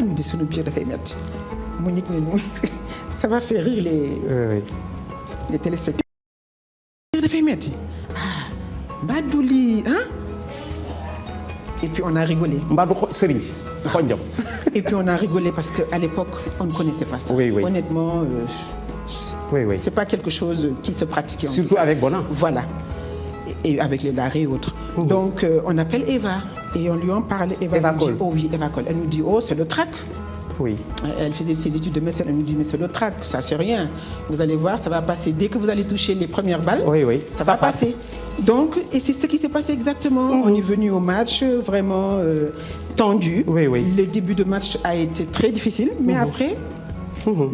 ñu di suñu biir dafay métti mu nit ñi ça va faire rire les téléspectateurs. dafay métti mbaa du lii et puis on a rigolé. mbaa du sëriñ xonjam. et puis on a rigolé parce que à l'époque on ne connaissait pas ça. Oui. Honnêtement. C'est pas quelque chose qui se pratique. Surtout avec Bonan. Voilà. Et avec les darés et autres. Donc on appelle Eva et on lui en parle. Eva nous dit, oh oui, Eva Cole. Elle nous dit, oh c'est le trac. Oui. Elle faisait ses études de médecine. Elle nous dit, mais c'est le trac, ça c'est rien. Vous allez voir, ça va passer. Dès que vous allez toucher les premières balles, ça va passer. Donc, et c'est ce qui s'est passé exactement. On est venu au match vraiment tendu. Le début de match a été très difficile, mais après.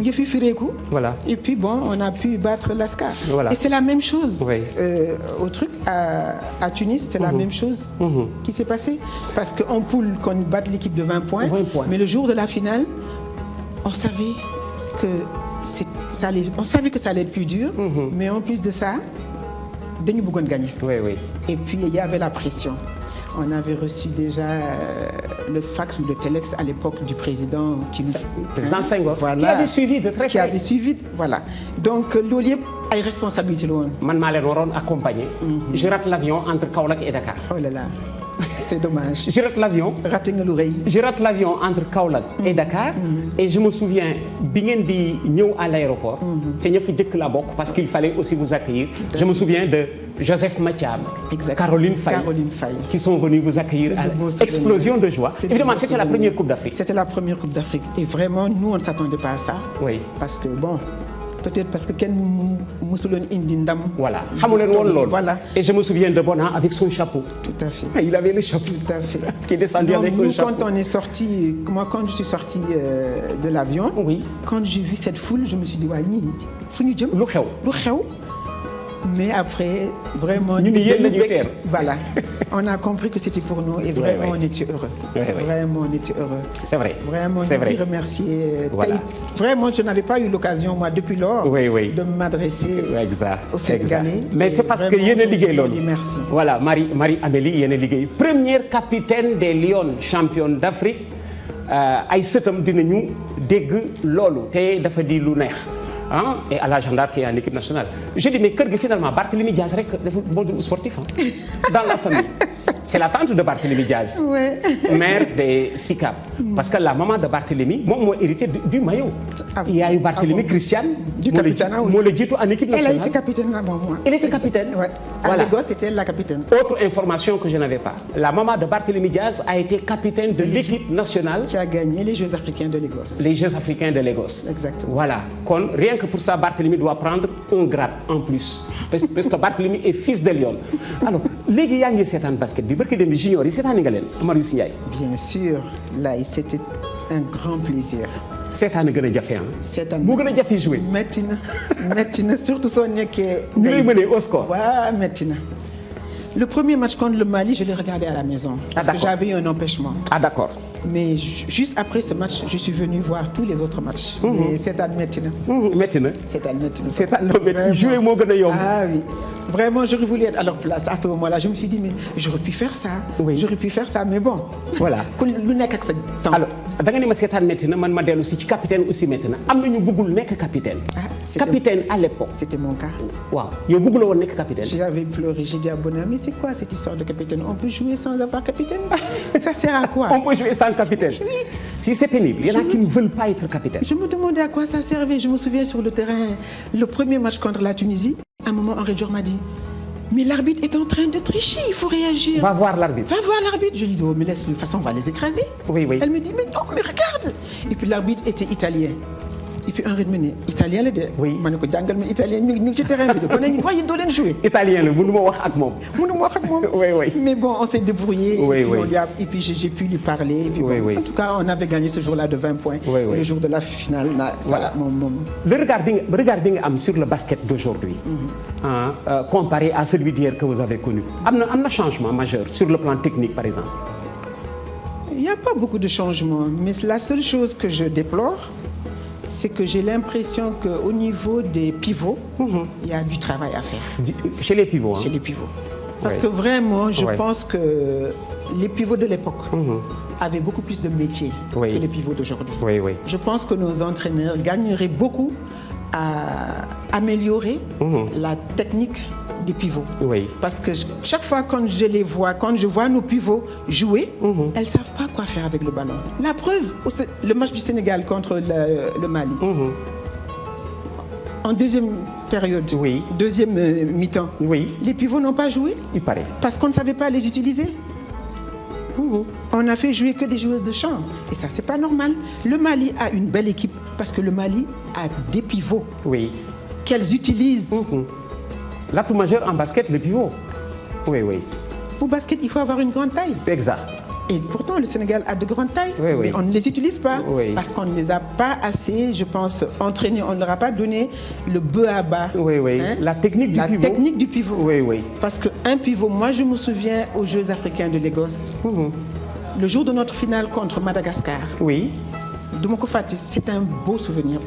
Il a fait firéku. Voilà. Et puis bon, on a pu battre l'Ascar. Voilà. Et c'est la même chose. Au truc à Tunis, c'est la même chose qui s'est passé. Parce qu'en poule, qu'on batte l'équipe de 20 points, mais le jour de la finale, on savait que ça allait être plus dur, mais en plus de ça, Denis Bougon gagnait. Et puis il y avait la pression. On avait reçu déjà le fax ou le téléx à l'époque du président président Senghor, voilà, qui avait suivi de très près. Voilà. Donc loolu yëpp ay responsabilité la woon. Man maa leen waroon accompagner. Je rate l'avion entre Kaolack et Dakar. Oh là là, c'est dommage. Je rate l'avion. Raté nga lu rëy. Je rate l'avion entre Kaolack et Dakar. Et je me souviens bi ngeen di ñëw à l'aéroport. te ña fa jëkk la bokk parce qu'il fallait aussi vous accueillir. Je me souviens de Joseph Mathiam, Caroline Faye, qui sont venus vous accueillir à explosion de joie. Évidemment, c'était la première Coupe d'Afrique. C'était la première Coupe d'Afrique. Et vraiment, nous, on ne s'attendait pas à ça. Oui. Parce que, bon, peut-être parce que Ken Moussoulon Indindam. Voilà. Voilà. Et je me souviens de Bonan avec son chapeau. Tout à fait. Il avait le chapeau. Tout à fait. Qui est descendu donc, avec le chapeau. Quand on est sorti, moi, quand je suis sorti de l'avion, quand j'ai vu cette foule, je me suis dit, Wani, Founidjem. Mais après, vraiment, voilà, on a compris que c'était pour nous et vraiment on était heureux. Vraiment, on était heureux. C'est vrai. Vraiment, c'est vrai. Remercier. Voilà. Vraiment, je n'avais pas eu l'occasion, moi, depuis lors, de m'adresser aux Sénégalais. Mais c'est parce que Yéne Ligue merci. Voilà, Marie-Amélie Yéne Ligue, première capitaine des Lions, championne d'Afrique. Ay sëtam dinañu dégg loolu te dafa di lu neex. Et à la gendarme qui est en équipe nationale. Je dis mais kër gi finalement Barthélémy Diaz rek dafa mode sportif dans la famille. C'est la tante de Barthélémy Diaz, mère des SICAP. Parce que la maman de Barthélémy, moi, moi hérité du maillot. Il y a eu Barthélémy Christiane, du capitaine aussi. Moi, le dit en équipe nationale. Elle a été capitaine avant moi. Elle était capitaine. Ouais. À Lagos, c'était elle la capitaine. Autre information que je n'avais pas. La maman de Barthélémy Diaz a été capitaine de l'équipe nationale. Qui a gagné les Jeux africains de Lagos. Les Jeux africains de Lagos. Exactement. Voilà. Rien que pour ça, Barthélémy doit prendre un grade en plus. Parce que Barthélémy est fils de Lyon. Alors, les gens qui sont en basket, junior, bien sûr, là, c'était un grand plaisir. Cette année, cette année, jouer. Maintenant, surtout si on est que. Nous avons mené au score. Ouais, maintenant. Le premier match contre le Mali, je l'ai regardé à la maison. Parce que j'avais eu un empêchement. Ah, d'accord. Mais juste après ce match, je suis venu voir tous les autres matchs. Et c'est à maintenant. Maintenant. C'est à maintenant. C'est à maintenant. Jouer mon gars. Ah oui. Vraiment, j'aurais voulu être à leur place. À ce moment-là, je me suis dit, mais j'aurais pu faire ça. Oui. J'aurais pu faire ça, mais bon. Voilà. Alors, je suis maintenant, je suis capitaine aussi maintenant. Capitaine. Capitaine à l'époque. C'était mon cas. Wow. Tu voulais être capitaine. J'avais pleuré, j'ai dit à Bonan, mais c'est quoi cette histoire de capitaine? On peut jouer sans avoir capitaine? Ça sert à quoi? On peut jouer sans capitaine. Oui. Si c'est pénible, il y en a qui ne veulent pas être capitaine. Je me demandais à quoi ça servait. Je me souviens sur le terrain, le premier match contre la Tunisie, à un moment, Henri Dior m'a dit, mais l'arbitre est en train de tricher, il faut réagir. Va voir l'arbitre. Va voir l'arbitre. Je lui dis, oh, mais laisse, de toute façon, on va les écraser. Oui, oui. Elle me dit, mais non, mais regarde. Et puis l'arbitre était italien. Et puis Henri me dit, italien le de. Oui. Je dis, jangal mais italien, nous ci terrain bi de. On a dit, voyez, doit jouer. Italien le, mënuma wax ak mom. Oui, oui. Mais bon, on s'est débrouillé. Oui, et puis, oui. et puis j'ai pu lui parler. Et puis, oui, bon, oui. En tout cas, on avait gagné ce jour-là de 20 points. Oui, oui. Et le jour de la finale, voilà. Le regard sur le basket d'aujourd'hui, comparé à celui d'hier que vous avez connu, il y a un changement majeur sur le plan technique, par exemple? Il n'y a pas beaucoup de changements, mais la seule chose que je déplore, c'est que j'ai l'impression qu'au niveau des pivots, il y a du travail à faire. Chez les pivots, Chez les pivots. Parce que vraiment, je pense que les pivots de l'époque, avaient beaucoup plus de métiers que les pivots d'aujourd'hui. Je pense que nos entraîneurs gagneraient beaucoup à améliorer la technique des pivots. Parce que chaque fois quand je vois nos pivots jouer, elles ne savent pas quoi faire avec le ballon. La preuve, le match du Sénégal contre le Mali. En deuxième période, deuxième mi-temps, les pivots n'ont pas joué. Il paraît. Parce qu'on ne savait pas les utiliser. On n'a fait jouer que des joueuses de champ. Et ça, c'est pas normal. Le Mali a une belle équipe parce que le Mali a des pivots qu'elles utilisent. L'atout majeur en basket, le pivot. Au basket, il faut avoir une grande taille. Exact. Et pourtant, le Sénégal a de grandes tailles, mais on ne les utilise pas parce qu'on ne les a pas assez, je pense, entraînés. On ne leur a pas donné le bœuf à bas. La technique du pivot. La technique du pivot. Parce qu'un pivot, moi je me souviens aux Jeux africains de Lagos, le jour de notre finale contre Madagascar. C'est un beau souvenir.